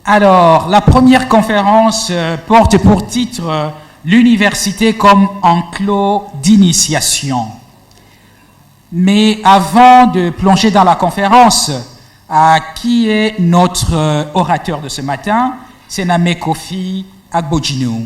Alors, la première conférence porte pour titre l'université comme enclos d'initiation. Mais avant de plonger dans la conférence, qui est notre orateur de ce matin? Sename Kofi Agbojinou.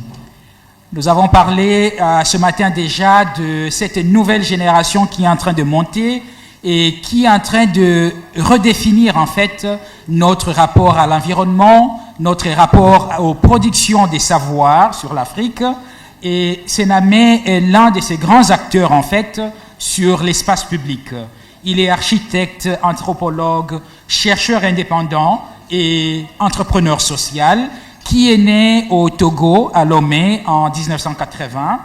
Nous avons parlé ce matin déjà de cette nouvelle génération qui est en train de monter et qui est en train de redéfinir en fait notre rapport à l'environnement, notre rapport aux productions des savoirs sur l'Afrique. Et Sename est l'un de ces grands acteurs en fait sur l'espace public. Il est architecte, anthropologue, chercheur indépendant et entrepreneur social qui est né au Togo, à Lomé, en 1980.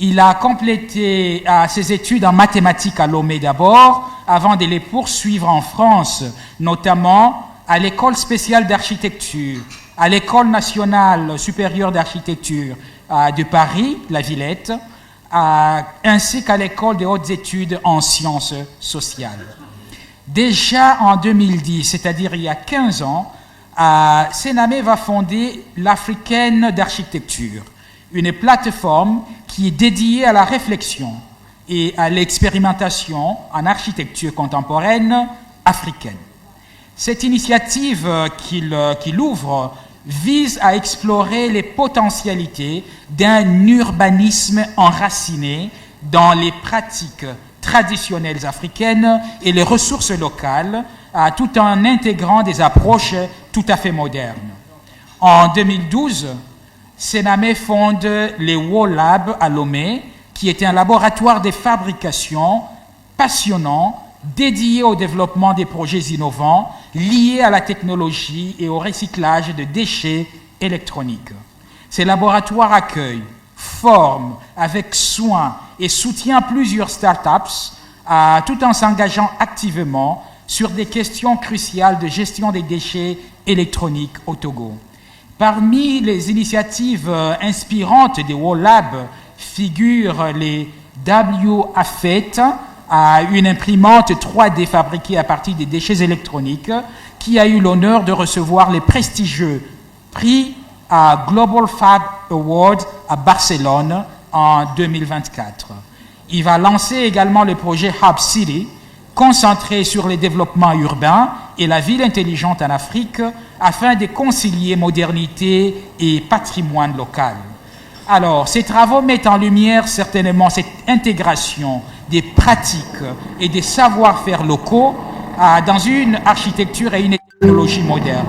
Il a complété ses études en mathématiques à Lomé d'abord, avant de les poursuivre en France, notamment à l'École spéciale d'architecture, à l'École nationale supérieure d'architecture de Paris, la Villette, ainsi qu'à l'École des hautes études en sciences sociales. Déjà en 2010, c'est-à-dire il y a 15 ans, Sename va fonder l'Africaine d'architecture, une plateforme qui est dédiée à la réflexion et à l'expérimentation en architecture contemporaine africaine. Cette initiative qu'il ouvre vise à explorer les potentialités d'un urbanisme enraciné dans les pratiques traditionnelles africaines et les ressources locales, tout en intégrant des approches tout à fait modernes. En 2012, Sename fonde les WOLAB à Lomé, qui est un laboratoire de fabrication passionnant, dédié au développement des projets innovants liés à la technologie et au recyclage de déchets électroniques. Ces laboratoires accueillent, forment avec soin et soutiennent plusieurs startups tout en s'engageant activement sur des questions cruciales de gestion des déchets électroniques au Togo. Parmi les initiatives inspirantes des WOLAB figurent les WAFET, une imprimante 3D fabriquée à partir des déchets électroniques, qui a eu l'honneur de recevoir les prestigieux prix Global Fab Award à Barcelone en 2024. Il va lancer également le projet Hub City, concentré sur les développements urbains et la ville intelligente en Afrique, afin de concilier modernité et patrimoine local. Alors, ces travaux mettent en lumière certainement cette intégration des pratiques et des savoir-faire locaux dans une architecture et une technologie moderne.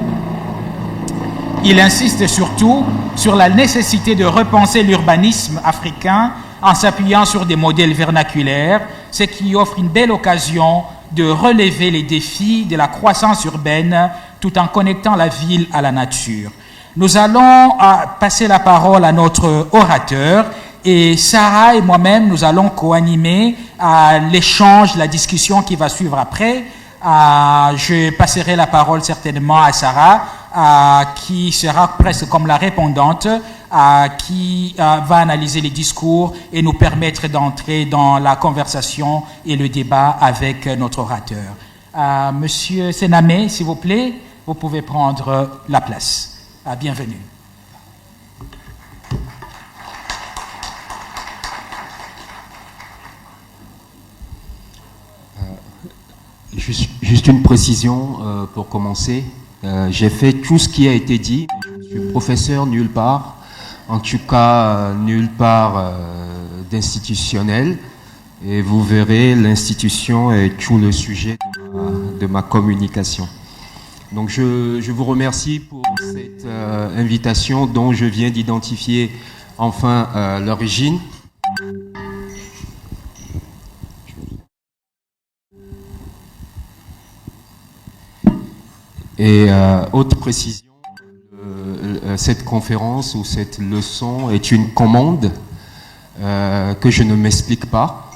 Il insiste surtout sur la nécessité de repenser l'urbanisme africain en s'appuyant sur des modèles vernaculaires, ce qui offre une belle occasion de relever les défis de la croissance urbaine tout en connectant la ville à la nature. Nous allons passer la parole à notre orateur et Sarah et moi-même, nous allons co-animer l'échange, la discussion qui va suivre après. Je passerai la parole certainement à Sarah, qui sera presque comme la répondante, qui va analyser les discours et nous permettre d'entrer dans la conversation et le débat avec notre orateur. Monsieur Sename, s'il vous plaît, vous pouvez prendre la place. Bienvenue. Juste une précision pour commencer. J'ai fait tout ce qui a été dit. Je suis professeur nulle part, en tout cas nulle part d'institutionnel. Et vous verrez, l'institution est tout le sujet de ma communication. Donc je vous remercie pour cette invitation dont je viens d'identifier enfin l'origine. Et autre précision, cette conférence ou cette leçon est une commande que je ne m'explique pas.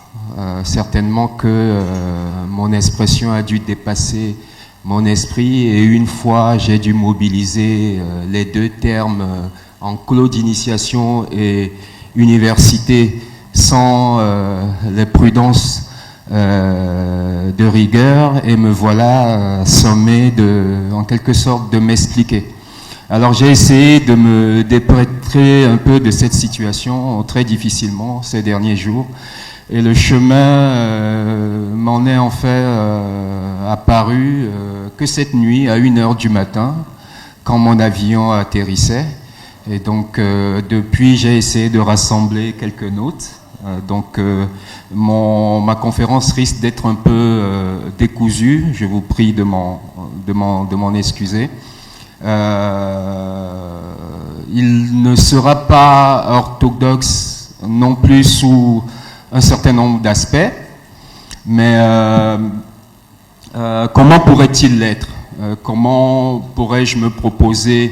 Certainement que mon expression a dû dépasser mon esprit et une fois j'ai dû mobiliser les deux termes enclos d'initiation et université sans les prudences de rigueur et me voilà sommé en quelque sorte de m'expliquer. Alors j'ai essayé de me dépêtrer un peu de cette situation très difficilement ces derniers jours. Et le chemin m'en est en fait apparu que cette nuit à 1h du matin, quand mon avion atterrissait. Et donc depuis, j'ai essayé de rassembler quelques notes. Donc ma conférence risque d'être un peu décousue. Je vous prie de m'en excuser. Il ne sera pas orthodoxe non plus sous un certain nombre d'aspects, mais comment pourrait-il l'être? Comment pourrais-je me proposer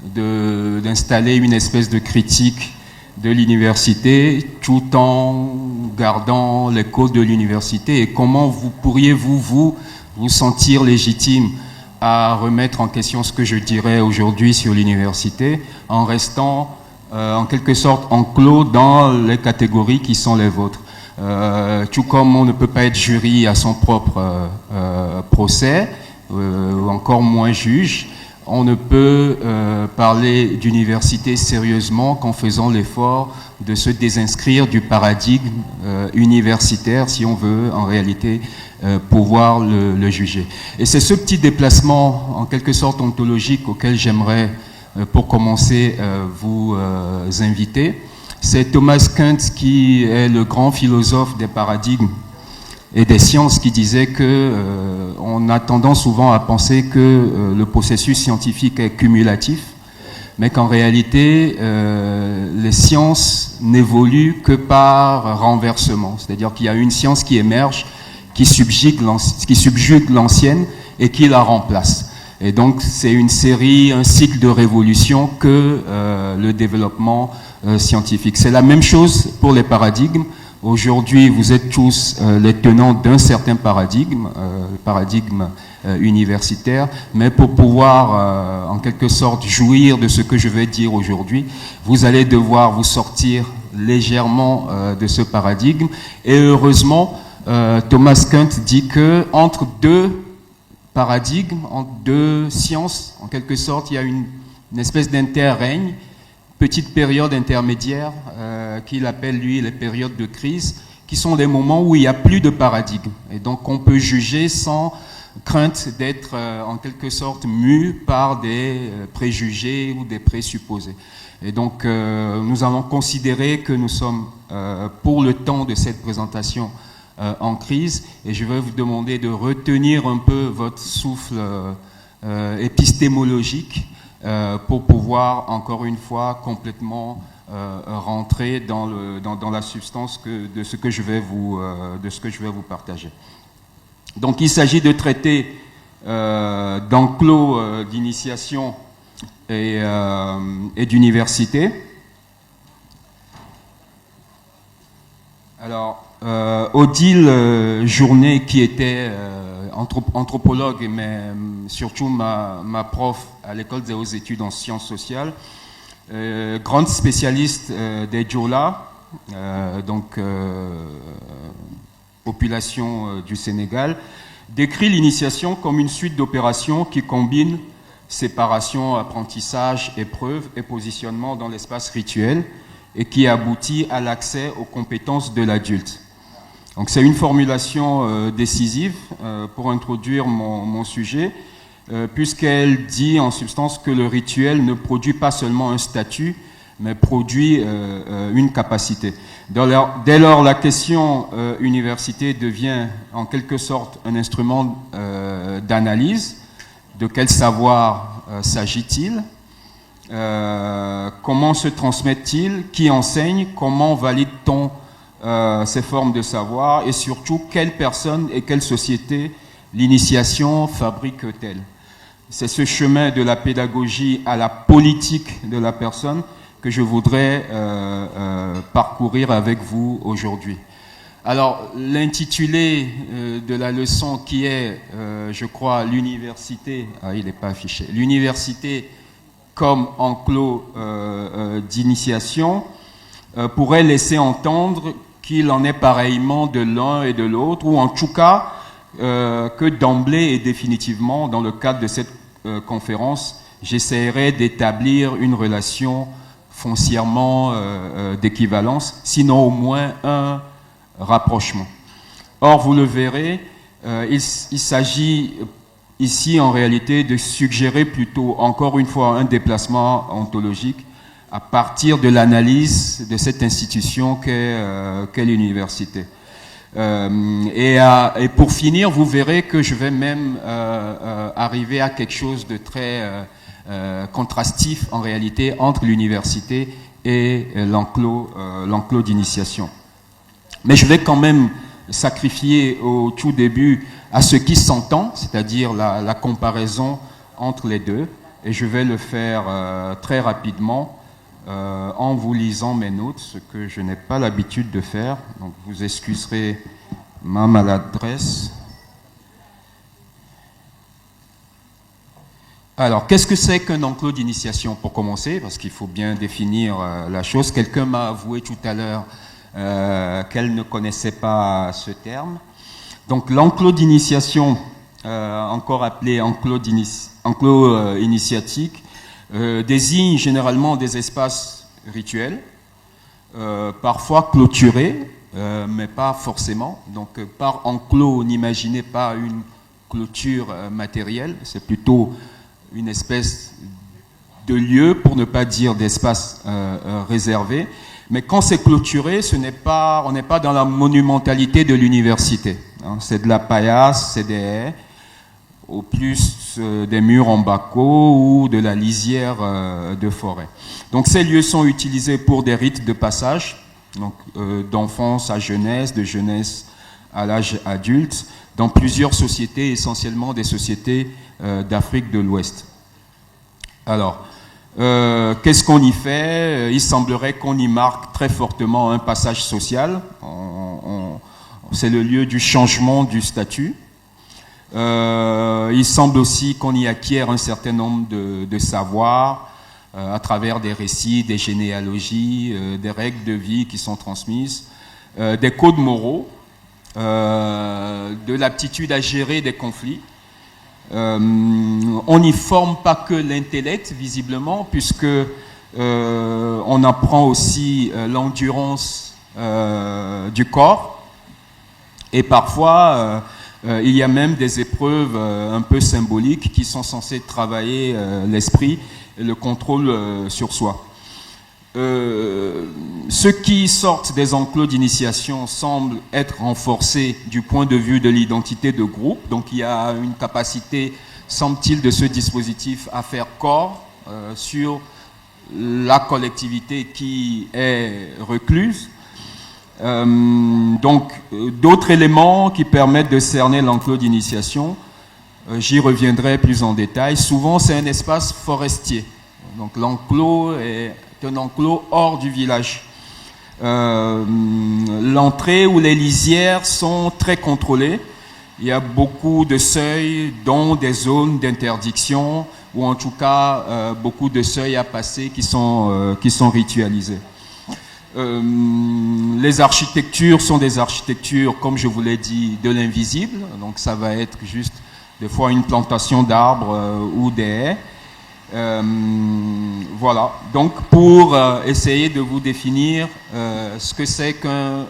d'installer une espèce de critique de l'université tout en gardant les codes de l'université? Et comment pourriez-vous vous sentir légitime à remettre en question ce que je dirais aujourd'hui sur l'université en restant en quelque sorte enclos dans les catégories qui sont les vôtres. Tout comme on ne peut pas être jury à son propre procès, ou encore moins juge, on ne peut parler d'université sérieusement qu'en faisant l'effort de se désinscrire du paradigme universitaire si on veut en réalité pouvoir le juger. Et c'est ce petit déplacement en quelque sorte ontologique auquel j'aimerais pour commencer vous inviter. C'est Thomas Kuhn qui est le grand philosophe des paradigmes et des sciences qui disait que on a tendance souvent à penser que le processus scientifique est cumulatif, mais qu'en réalité les sciences n'évoluent que par renversement. C'est-à-dire qu'il y a une science qui émerge, qui subjugue l'ancienne et qui la remplace. Et donc c'est une série, un cycle de révolution que le développement scientifique. C'est la même chose pour les paradigmes. Aujourd'hui, vous êtes tous les tenants d'un certain paradigme, le paradigme universitaire, mais pour pouvoir en quelque sorte jouir de ce que je vais dire aujourd'hui, vous allez devoir vous sortir légèrement de ce paradigme. Et heureusement, Thomas Kuhn dit que entre deux paradigmes, entre deux sciences, en quelque sorte, il y a une espèce d'interrègne, petite période intermédiaire qu'il appelle, lui, les périodes de crise, qui sont les moments où il n'y a plus de paradigme. Et donc, on peut juger sans crainte d'être, en quelque sorte, mu par des préjugés ou des présupposés. Et donc, nous allons considérer que nous sommes, pour le temps de cette présentation, en crise, et je vais vous demander de retenir un peu votre souffle épistémologique pour pouvoir, encore une fois, complètement rentrer dans la substance de ce que je vais vous partager. Donc, il s'agit de traiter d'enclos d'initiation et d'université. Alors, Odile Journet, qui était anthropologue, mais surtout ma prof à l'école des hautes études en sciences sociales, grande spécialiste des Diola, donc population du Sénégal, décrit l'initiation comme une suite d'opérations qui combinent séparation, apprentissage, épreuve et positionnement dans l'espace rituel, et qui aboutit à l'accès aux compétences de l'adulte. Donc c'est une formulation décisive pour introduire mon sujet, puisqu'elle dit en substance que le rituel ne produit pas seulement un statut, mais produit une capacité. Dès lors, la question université devient en quelque sorte un instrument d'analyse. De quel savoir s'agit-il ? Comment se transmet-il? Qui enseigne? Comment valide-t-on ces formes de savoir? Et surtout, quelle personne et quelle société l'initiation fabrique-t-elle? C'est ce chemin de la pédagogie à la politique de la personne que je voudrais parcourir avec vous aujourd'hui. Alors, l'intitulé de la leçon qui est, je crois, l'université, il n'est pas affiché, l'université comme enclos d'initiation, pourrait laisser entendre qu'il en est pareillement de l'un et de l'autre, ou en tout cas que d'emblée et définitivement, dans le cadre de cette conférence, j'essaierai d'établir une relation foncièrement d'équivalence, sinon au moins un rapprochement. Or, vous le verrez, il s'agit ici en réalité de suggérer plutôt, encore une fois, un déplacement ontologique à partir de l'analyse de cette institution qu'est l'université. Et pour finir, vous verrez que je vais même arriver à quelque chose de très contrastif en réalité entre l'université et l'enclos d'initiation. Mais je vais quand même sacrifier au tout début à ce qui s'entend, c'est-à-dire la comparaison entre les deux, et je vais le faire très rapidement en vous lisant mes notes, ce que je n'ai pas l'habitude de faire, donc vous excuserez ma maladresse. Alors, qu'est-ce que c'est qu'un enclos d'initiation pour commencer, parce qu'il faut bien définir la chose. Quelqu'un m'a avoué tout à l'heure qu'elle ne connaissait pas ce terme. Donc l'enclos d'initiation, encore appelé enclos initiatique, désigne généralement des espaces rituels, parfois clôturés, mais pas forcément. Donc par enclos, n'imaginez pas une clôture matérielle, c'est plutôt une espèce de lieu, pour ne pas dire d'espace réservé. Mais quand c'est clôturé, on n'est pas dans la monumentalité de l'université. Hein. C'est de la paillasse, c'est des haies, au plus des murs en bacco ou de la lisière de forêt. Donc ces lieux sont utilisés pour des rites de passage, donc d'enfance à jeunesse, de jeunesse à l'âge adulte, dans plusieurs sociétés, essentiellement des sociétés d'Afrique de l'Ouest. Alors, qu'est-ce qu'on y fait? Il semblerait qu'on y marque très fortement un passage social. C'est le lieu du changement du statut. Il semble aussi qu'on y acquiert un certain nombre de savoirs à travers des récits, des généalogies, des règles de vie qui sont transmises, des codes moraux, de l'aptitude à gérer des conflits. On n'y forme pas que l'intellect, visiblement, puisque on apprend aussi l'endurance du corps, et parfois il y a même des épreuves un peu symboliques qui sont censées travailler l'esprit et le contrôle sur soi. Ceux qui sortent des enclos d'initiation semblent être renforcés du point de vue de l'identité de groupe. Donc il y a une capacité, semble-t-il, de ce dispositif à faire corps sur la collectivité qui est recluse. Donc d'autres éléments qui permettent de cerner l'enclos d'initiation, j'y reviendrai plus en détail. Souvent c'est un espace forestier. Donc l'enclos est un enclos hors du village. L'entrée ou les lisières sont très contrôlées. Il y a beaucoup de seuils, dont des zones d'interdiction, ou en tout cas beaucoup de seuils à passer qui sont ritualisés. Les architectures sont des architectures, comme je vous l'ai dit, de l'invisible. Donc ça va être juste des fois une plantation d'arbres ou des haies. Voilà, donc pour essayer de vous définir ce que c'est qu'un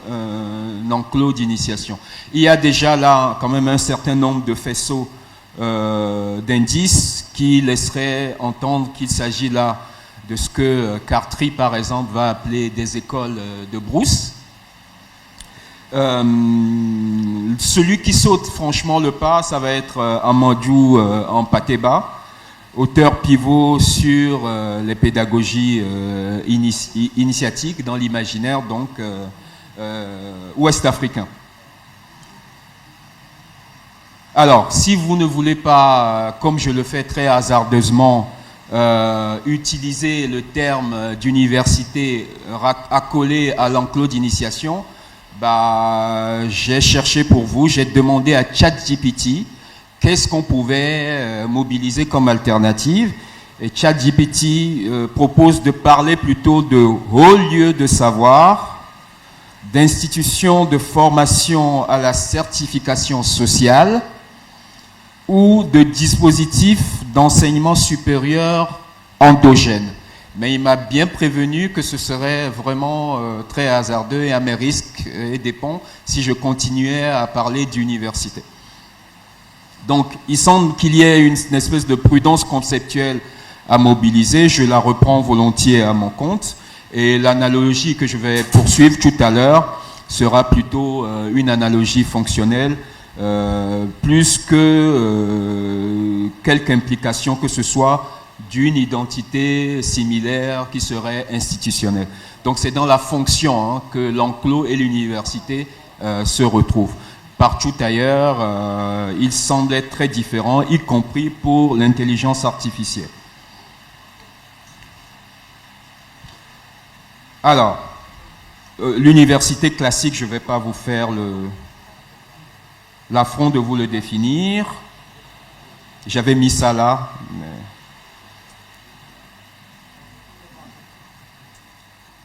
enclos d'initiation. Il y a déjà là quand même un certain nombre de faisceaux d'indices qui laisseraient entendre qu'il s'agit là de ce que Cartry par exemple va appeler des écoles de brousse. Celui qui saute franchement le pas, ça va être Amadou Ampateba, auteur pivot sur les pédagogies initiatiques dans l'imaginaire donc ouest-africain. Alors, si vous ne voulez pas, comme je le fais très hasardeusement, utiliser le terme d'université accolé à l'enclos d'initiation, j'ai cherché pour vous, j'ai demandé à ChatGPT qu'est-ce qu'on pouvait mobiliser comme alternative. Et ChatGPT propose de parler plutôt de hauts lieux de savoir, d'institutions de formation à la certification sociale ou de dispositifs d'enseignement supérieur endogènes. Mais il m'a bien prévenu que ce serait vraiment très hasardeux et à mes risques et dépens si je continuais à parler d'université. Donc, il semble qu'il y ait une espèce de prudence conceptuelle à mobiliser. Je la reprends volontiers à mon compte. Et l'analogie que je vais poursuivre tout à l'heure sera plutôt une analogie fonctionnelle, plus que quelque implication que ce soit d'une identité similaire qui serait institutionnelle. Donc c'est dans la fonction que l'enclos et l'université se retrouvent. Partout ailleurs, ils semblent être très différents, y compris pour l'intelligence artificielle. Alors, l'université classique, je ne vais pas vous faire l'affront de vous le définir. J'avais mis ça là, mais...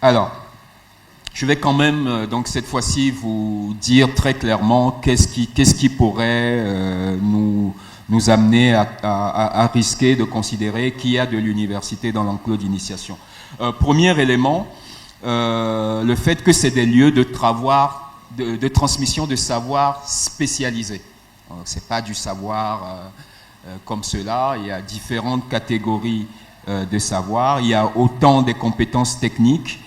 Alors, je vais quand même, donc cette fois-ci, vous dire très clairement qu'est-ce qui pourrait nous amener à risquer de considérer qu'il y a de l'université dans l'enclos d'initiation. Premier élément, le fait que c'est des lieux de transmission de savoir spécialisé. Ce n'est pas du savoir comme cela, il y a différentes catégories de savoir, il y a autant des compétences techniques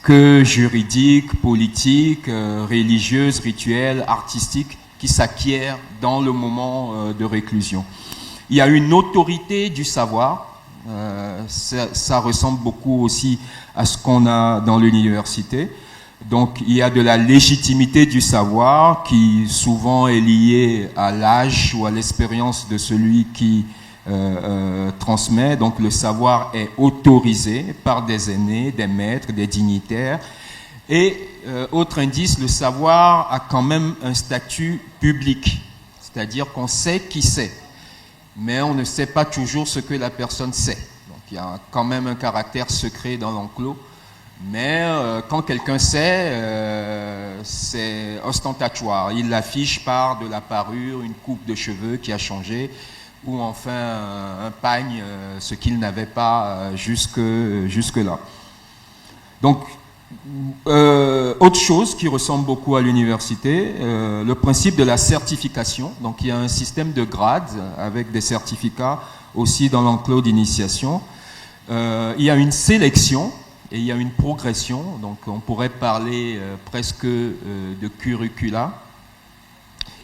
que juridiques, politiques, religieuses, rituelles, artistiques, qui s'acquièrent dans le moment de réclusion. Il y a une autorité du savoir, ça ressemble beaucoup aussi à ce qu'on a dans l'université. Donc il y a de la légitimité du savoir qui souvent est liée à l'âge ou à l'expérience de celui qui transmet. Donc le savoir est autorisé par des aînés, des maîtres, des dignitaires. Et autre indice, le savoir a quand même un statut public, c'est-à-dire qu'on sait qui sait, mais on ne sait pas toujours ce que la personne sait. Donc il y a quand même un caractère secret dans l'enclos, mais quand quelqu'un sait, c'est ostentatoire. Il l'affiche par de la parure, une coupe de cheveux qui a changé, ou enfin un pagne, ce qu'il n'avait pas jusque-là. Donc, autre chose qui ressemble beaucoup à l'université, le principe de la certification. Donc, il y a un système de grades avec des certificats aussi dans l'enclos d'initiation. Il y a une sélection et il y a une progression. Donc, on pourrait parler presque de curricula.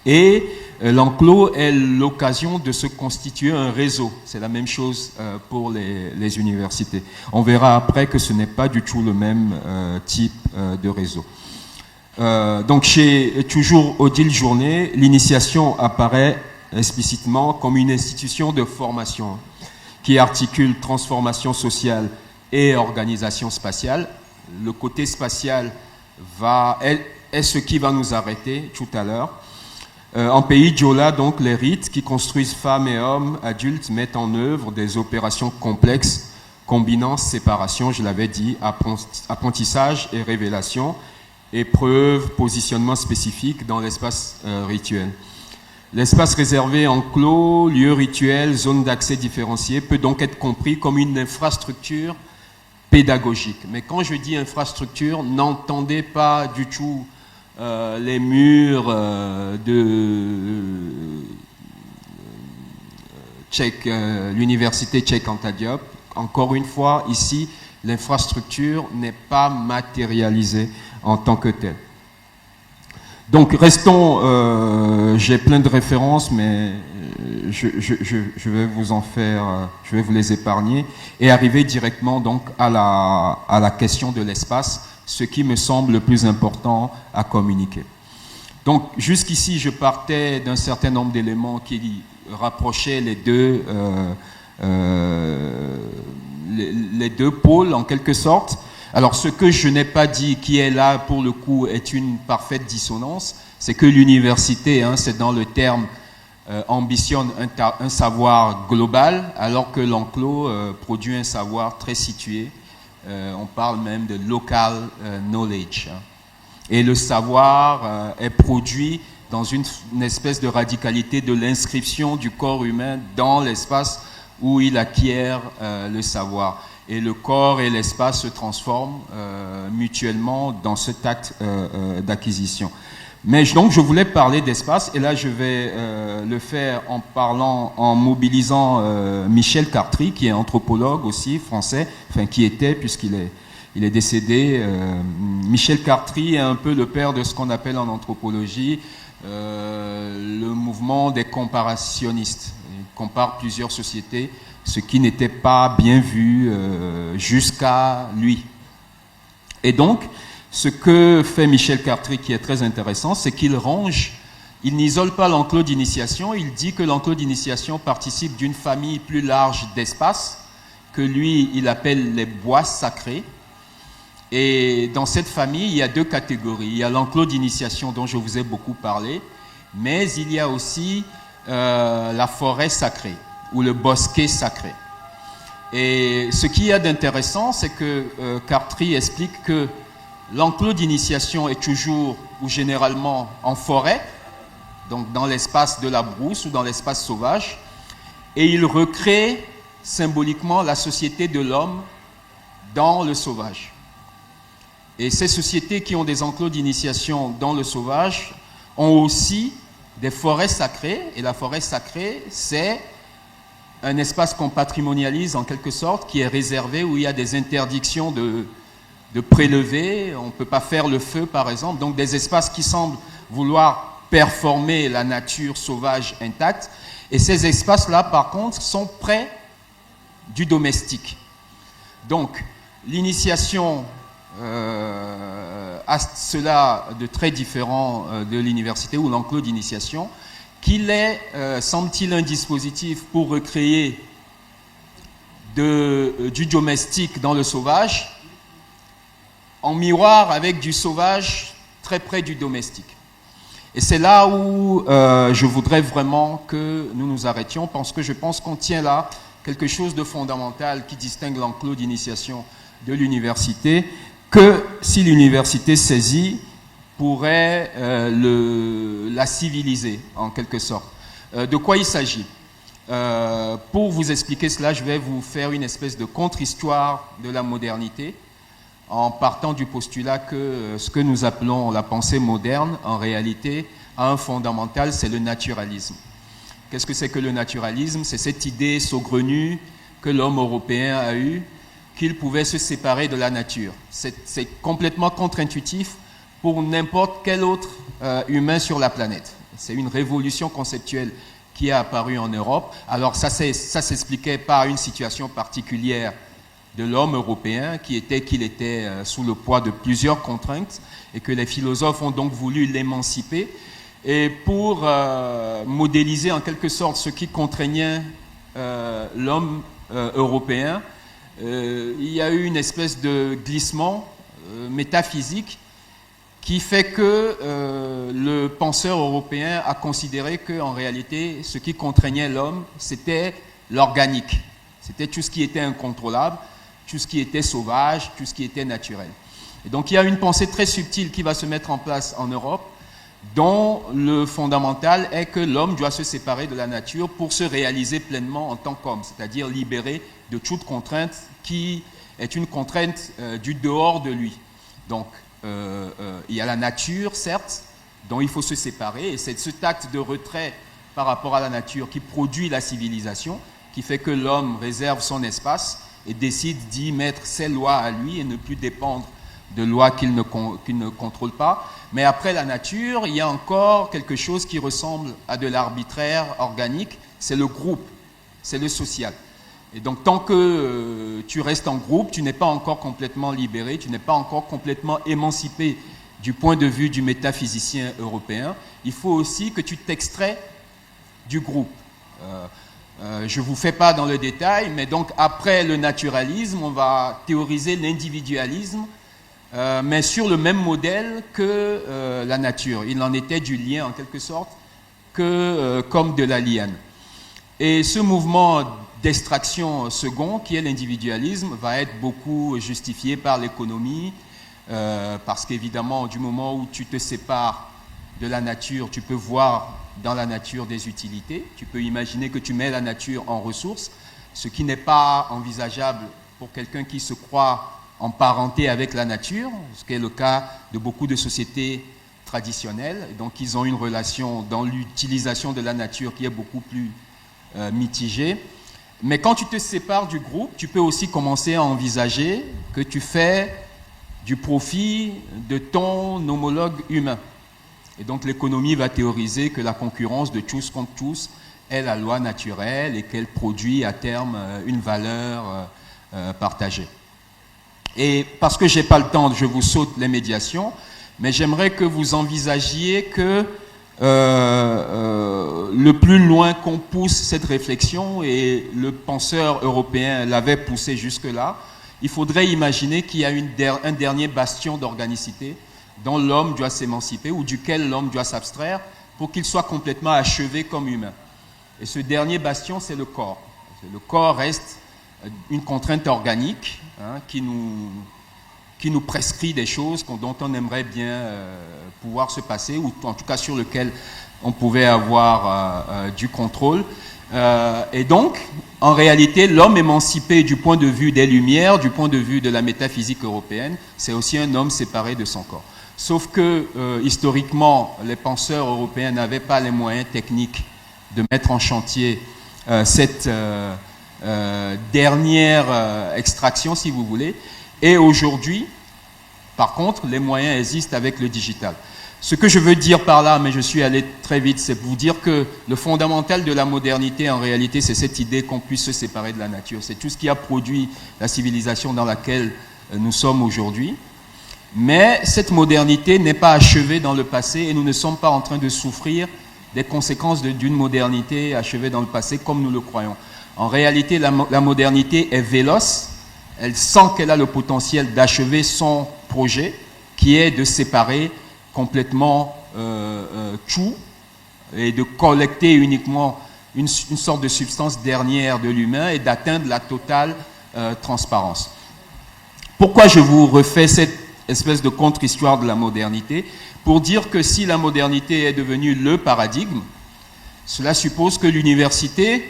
Et l'enclos est l'occasion de se constituer un réseau. C'est la même chose pour les universités. On verra après que ce n'est pas du tout le même type de réseau. Donc chez toujours Odile Journet, l'initiation apparaît explicitement comme une institution de formation qui articule transformation sociale et organisation spatiale. Le côté spatial est ce qui va nous arrêter tout à l'heure. En pays Diola, donc, les rites qui construisent femmes et hommes adultes mettent en œuvre des opérations complexes combinant séparation, je l'avais dit, apprentissage et révélation, épreuve, positionnement spécifique dans l'espace rituel. L'espace réservé enclos, lieu rituel, zone d'accès différenciée peut donc être compris comme une infrastructure pédagogique. Mais quand je dis infrastructure, n'entendez pas du tout les murs de l'université Cheikh Anta Diop. Encore une fois, ici, l'infrastructure n'est pas matérialisée en tant que telle. Donc, restons, j'ai plein de références, mais je vais vous en faire, je vais vous les épargner, et arriver directement donc à la question de l'espace, ce qui me semble le plus important à communiquer. Donc, jusqu'ici, je partais d'un certain nombre d'éléments qui rapprochaient les deux pôles, en quelque sorte. Alors, ce que je n'ai pas dit, qui est là, pour le coup, est une parfaite dissonance, c'est que l'université, c'est dans le terme, ambitionne un savoir global, alors que l'enclos produit un savoir très situé. On parle même de local knowledge. Et le savoir est produit dans une espèce de radicalité de l'inscription du corps humain dans l'espace où il acquiert le savoir. Et le corps et l'espace se transforment mutuellement dans cet acte d'acquisition. Mais donc je voulais parler d'espace, et là je vais le faire en mobilisant Michel Cartry, qui est anthropologue aussi, français, enfin qui était, puisqu'il est décédé. Michel Cartry est un peu le père de ce qu'on appelle en anthropologie le mouvement des comparationnistes. Il compare plusieurs sociétés, ce qui n'était pas bien vu jusqu'à lui. Et donc, ce que fait Michel Cartry, qui est très intéressant, c'est qu'il n'isole pas l'enclos d'initiation, il dit que l'enclos d'initiation participe d'une famille plus large d'espaces, que lui, il appelle les bois sacrés. Et dans cette famille, il y a deux catégories. Il y a l'enclos d'initiation dont je vous ai beaucoup parlé, mais il y a aussi la forêt sacrée, ou le bosquet sacré. Et ce qu'il y a d'intéressant, c'est que Cartry explique que l'enclos d'initiation est toujours ou généralement en forêt, donc dans l'espace de la brousse ou dans l'espace sauvage, et il recrée symboliquement la société de l'homme dans le sauvage. Et ces sociétés qui ont des enclos d'initiation dans le sauvage ont aussi des forêts sacrées, et la forêt sacrée, c'est un espace qu'on patrimonialise en quelque sorte, qui est réservé, où il y a des interdictions de prélever, on ne peut pas faire le feu par exemple, donc des espaces qui semblent vouloir performer la nature sauvage intacte, et ces espaces-là par contre sont près du domestique. Donc l'initiation a cela de très différent de l'université ou l'enclos d'initiation, qu'il est, semble-t-il, un dispositif pour recréer du domestique dans le sauvage, en miroir avec du sauvage très près du domestique. Et c'est là où je voudrais vraiment que nous nous arrêtions, parce que je pense qu'on tient là quelque chose de fondamental qui distingue l'enclos d'initiation de l'université, que si l'université saisit, pourrait la civiliser en quelque sorte. De quoi il s'agit? Pour vous expliquer cela, je vais vous faire une espèce de contre-histoire de la modernité, en partant du postulat que ce que nous appelons la pensée moderne, en réalité, a un fondamental, c'est le naturalisme. Qu'est-ce que c'est que le naturalisme? C'est cette idée saugrenue que l'homme européen a eue, qu'il pouvait se séparer de la nature. C'est complètement contre-intuitif pour n'importe quel autre humain sur la planète. C'est une révolution conceptuelle qui est apparue en Europe. Alors ça s'expliquait par une situation particulière de l'homme européen qu'il était sous le poids de plusieurs contraintes, et que les philosophes ont donc voulu l'émanciper, et pour modéliser en quelque sorte ce qui contraignait l'homme européen, il y a eu une espèce de glissement métaphysique qui fait que le penseur européen a considéré qu'en réalité, ce qui contraignait l'homme, c'était l'organique. C'était tout ce qui était incontrôlable, tout ce qui était sauvage, tout ce qui était naturel. Et donc il y a une pensée très subtile qui va se mettre en place en Europe, dont le fondamental est que l'homme doit se séparer de la nature pour se réaliser pleinement en tant qu'homme, c'est-à-dire libéré de toute contrainte qui est une contrainte du dehors de lui. Donc il y a la nature, certes, dont il faut se séparer, et c'est cet acte de retrait par rapport à la nature qui produit la civilisation, qui fait que l'homme réserve son espace et décide d'y mettre ses lois à lui et ne plus dépendre de lois qu'il ne contrôle pas. Mais après la nature, il y a encore quelque chose qui ressemble à de l'arbitraire organique, c'est le groupe, c'est le social. Et donc tant que tu restes en groupe, tu n'es pas encore complètement libéré, tu n'es pas encore complètement émancipé du point de vue du métaphysicien européen. Il faut aussi que tu t'extrais du groupe. Je ne vous fais pas dans le détail, mais donc après le naturalisme, on va théoriser l'individualisme, mais sur le même modèle que la nature. Il en était du lien en quelque sorte, comme de la liane. Et ce mouvement d'extraction second, qui est l'individualisme, va être beaucoup justifié par l'économie, parce qu'évidemment, du moment où tu te sépares de la nature, tu peux voir dans la nature des utilités. Tu peux imaginer que tu mets la nature en ressources, ce qui n'est pas envisageable pour quelqu'un qui se croit en parenté avec la nature, ce qui est le cas de beaucoup de sociétés traditionnelles. Donc, ils ont une relation dans l'utilisation de la nature qui est beaucoup plus mitigée. Mais quand tu te sépares du groupe, tu peux aussi commencer à envisager que tu fais du profit de ton homologue humain. Et donc, l'économie va théoriser que la concurrence de tous contre tous est la loi naturelle et qu'elle produit à terme une valeur partagée. Et parce que je n'ai pas le temps, je vous saute les médiations, mais j'aimerais que vous envisagiez que le plus loin qu'on pousse cette réflexion, et le penseur européen l'avait poussé jusque-là, il faudrait imaginer qu'il y a un dernier bastion d'organicité dont l'homme doit s'émanciper ou duquel l'homme doit s'abstraire pour qu'il soit complètement achevé comme humain. Et ce dernier bastion, c'est le corps. Le corps reste une contrainte organique qui nous prescrit des choses dont on aimerait bien pouvoir se passer, ou en tout cas sur lequel on pouvait avoir du contrôle. Et donc, en réalité, l'homme émancipé du point de vue des Lumières, du point de vue de la métaphysique européenne, c'est aussi un homme séparé de son corps. Sauf que, historiquement, les penseurs européens n'avaient pas les moyens techniques de mettre en chantier cette dernière extraction, si vous voulez. Et aujourd'hui, par contre, les moyens existent avec le digital. Ce que je veux dire par là, mais je suis allé très vite, c'est vous dire que le fondamental de la modernité, en réalité, c'est cette idée qu'on puisse se séparer de la nature. C'est tout ce qui a produit la civilisation dans laquelle nous sommes aujourd'hui. Mais cette modernité n'est pas achevée dans le passé et nous ne sommes pas en train de souffrir des conséquences d'une modernité achevée dans le passé comme nous le croyons. En réalité, la modernité est véloce. Elle sent qu'elle a le potentiel d'achever son projet, qui est de séparer complètement tout et de collecter uniquement une sorte de substance dernière de l'humain et d'atteindre la totale transparence. Pourquoi je vous refais cette espèce de contre-histoire de la modernité? Pour dire que si la modernité est devenue le paradigme, cela suppose que l'université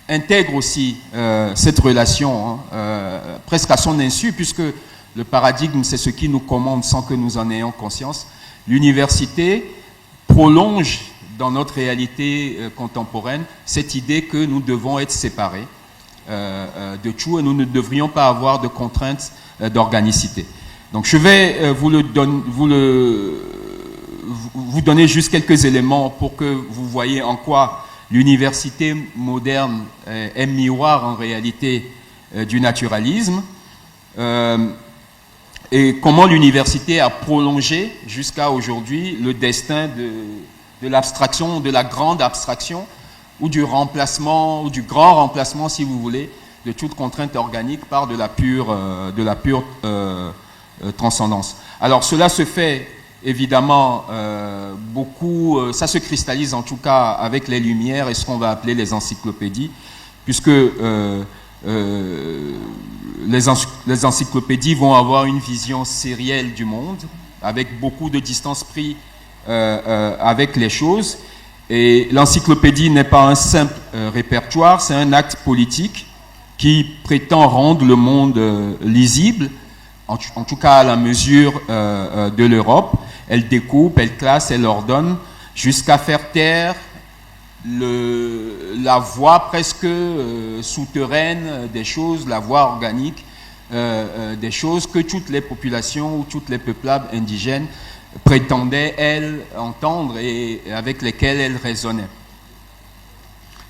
intègre aussi cette relation, presque à son insu, puisque le paradigme, c'est ce qui nous commande sans que nous en ayons conscience. L'université prolonge dans notre réalité contemporaine cette idée que nous devons être séparés de tout et nous ne devrions pas avoir de contraintes d'organicité. Donc je vais vous donner juste quelques éléments pour que vous voyez en quoi l'université moderne est miroir en réalité du naturalisme. Et comment l'université a prolongé jusqu'à aujourd'hui le destin de l'abstraction, de la grande abstraction, ou du remplacement, ou du grand remplacement, si vous voulez, de toute contrainte organique par de la pure transcendance. Alors cela se fait évidemment beaucoup, ça se cristallise en tout cas avec les Lumières et ce qu'on va appeler les encyclopédies, puisque les encyclopédies vont avoir une vision sérielle du monde, avec beaucoup de distance prise avec les choses. Et l'encyclopédie n'est pas un simple répertoire, c'est un acte politique qui prétend rendre le monde lisible, en tout cas à la mesure de l'Europe. Elle découpe, elle classe, elle ordonne, jusqu'à faire taire la voix presque souterraine des choses, la voix organique des choses que toutes les populations ou toutes les peuplades indigènes prétendaient, elles, entendre et avec lesquelles elles raisonnaient.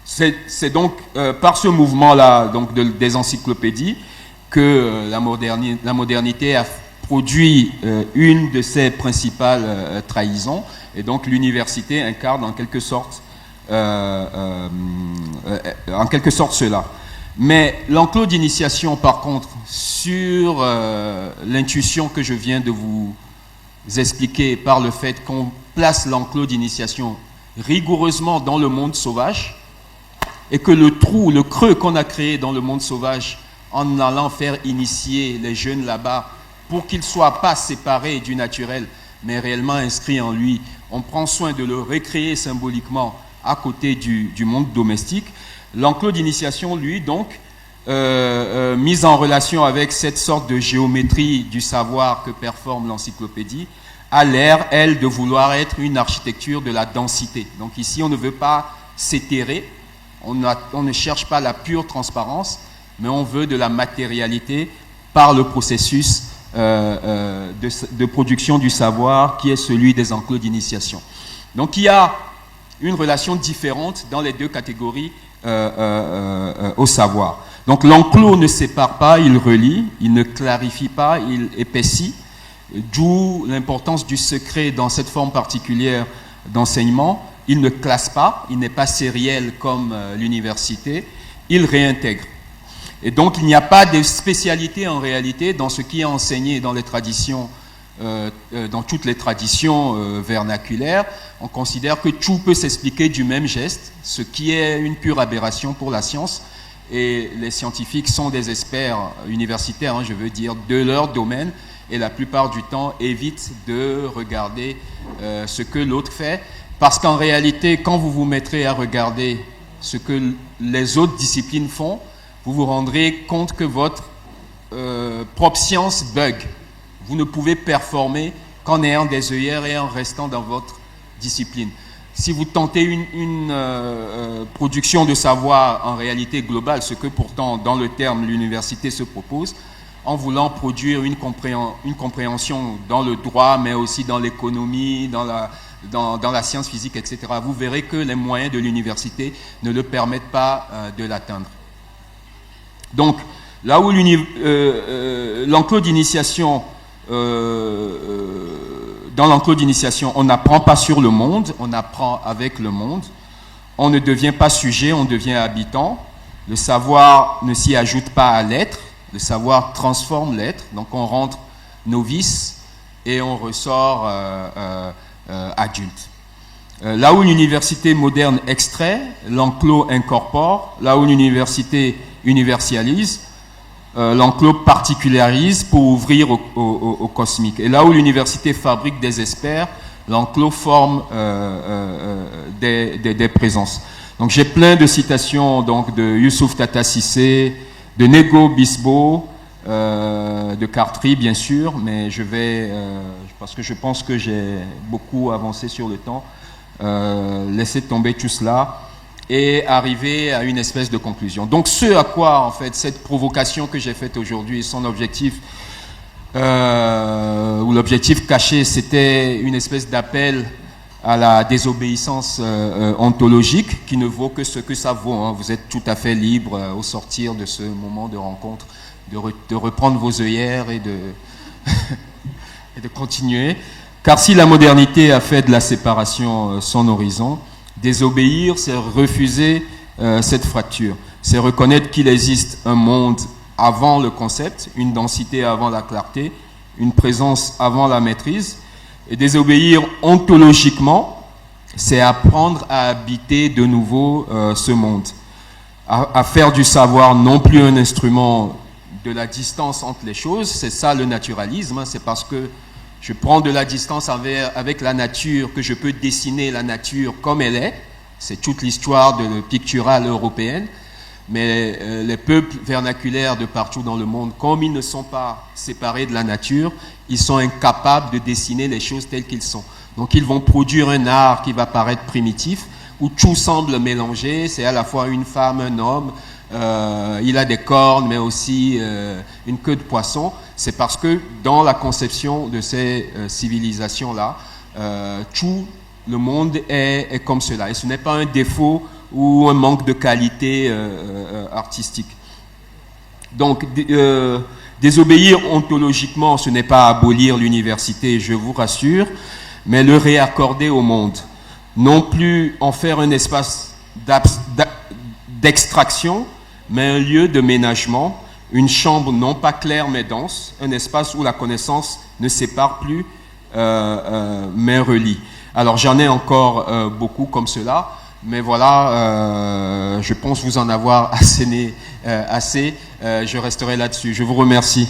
C'est donc par ce mouvement-là donc des encyclopédies que la modernité a produit une de ses principales trahisons, et donc l'université incarne en quelque sorte cela. Mais l'enclos d'initiation, par contre, sur l'intuition que je viens de vous expliquer par le fait qu'on place l'enclos d'initiation rigoureusement dans le monde sauvage, et que le trou, le creux qu'on a créé dans le monde sauvage en allant faire initier les jeunes là-bas pour qu'ils ne soient pas séparés du naturel, mais réellement inscrit en lui. On prend soin de le recréer symboliquement à côté du monde domestique. L'enclos d'initiation, lui, donc, mise en relation avec cette sorte de géométrie du savoir que performe l'encyclopédie, a l'air, elle, de vouloir être une architecture de la densité. Donc ici, on ne veut pas s'étérer, on ne cherche pas la pure transparence, mais on veut de la matérialité par le processus de production du savoir qui est celui des enclos d'initiation. Donc il y a une relation différente dans les deux catégories au savoir. Donc l'enclos ne sépare pas, il relie, il ne clarifie pas, il épaissit, d'où l'importance du secret dans cette forme particulière d'enseignement. Il ne classe pas, il n'est pas sériel comme l'université, il réintègre. Et donc il n'y a pas de spécialité en réalité dans ce qui est enseigné dans les traditions, dans toutes les traditions vernaculaires. On considère que tout peut s'expliquer du même geste, ce qui est une pure aberration pour la science. Et les scientifiques sont des experts universitaires, je veux dire, de leur domaine, et la plupart du temps évitent de regarder ce que l'autre fait, parce qu'en réalité, quand vous vous mettrez à regarder ce que les autres disciplines font, vous vous rendrez compte que votre propre science bug. Vous ne pouvez performer qu'en ayant des œillères et en restant dans votre discipline. Si vous tentez une production de savoir en réalité globale, ce que pourtant dans le terme l'université se propose, en voulant produire une compréhension dans le droit, mais aussi dans l'économie, dans la science physique, etc., vous verrez que les moyens de l'université ne le permettent pas de l'atteindre. Donc, là où l'enclos d'initiation, dans l'enclos d'initiation, on n'apprend pas sur le monde, on apprend avec le monde. On ne devient pas sujet, on devient habitant. Le savoir ne s'y ajoute pas à l'être. Le savoir transforme l'être. Donc on rentre novice et on ressort adulte. Là où l'université moderne extrait, l'enclos incorpore. Là où l'université universalise, l'enclos particularise pour ouvrir au cosmique. Et là où l'université fabrique des experts, l'enclos forme des présences. Donc j'ai plein de citations donc, de Youssouf Tata Cissé, de Nego Bisbo, de Cartry bien sûr, mais je vais, parce que je pense que j'ai beaucoup avancé sur le temps, laisser tomber tout cela et arriver à une espèce de conclusion. Donc ce à quoi, en fait, cette provocation que j'ai faite aujourd'hui, son objectif, ou l'objectif caché, c'était une espèce d'appel à la désobéissance ontologique qui ne vaut que ce que ça vaut. Hein. Vous êtes tout à fait libre au sortir de ce moment de rencontre, de reprendre vos œillères et de, et de continuer. Car si la modernité a fait de la séparation son horizon, désobéir, c'est refuser cette fracture. C'est reconnaître qu'il existe un monde avant le concept, une densité avant la clarté, une présence avant la maîtrise. Et désobéir ontologiquement, c'est apprendre à habiter de nouveau ce monde. À faire du savoir non plus un instrument de la distance entre les choses. C'est ça le naturalisme, hein, c'est parce que je prends de la distance avec la nature que je peux dessiner la nature comme elle est. C'est toute l'histoire de la picturale européenne. Mais les peuples vernaculaires de partout dans le monde, comme ils ne sont pas séparés de la nature, ils sont incapables de dessiner les choses telles qu'ils sont. Donc ils vont produire un art qui va paraître primitif, où tout semble mélangé. C'est à la fois une femme, un homme, il a des cornes, mais aussi une queue de poisson. C'est parce que dans la conception de ces civilisations-là, tout le monde est comme cela. Et ce n'est pas un défaut ou un manque de qualité artistique. Donc, désobéir ontologiquement, ce n'est pas abolir l'université, je vous rassure, mais le réaccorder au monde. Non plus en faire un espace d'extraction, mais un lieu de ménagement, une chambre non pas claire mais dense, un espace où la connaissance ne sépare plus, mais relie. Alors j'en ai encore beaucoup comme cela, mais voilà, je pense vous en avoir assez. Je resterai là-dessus. Je vous remercie.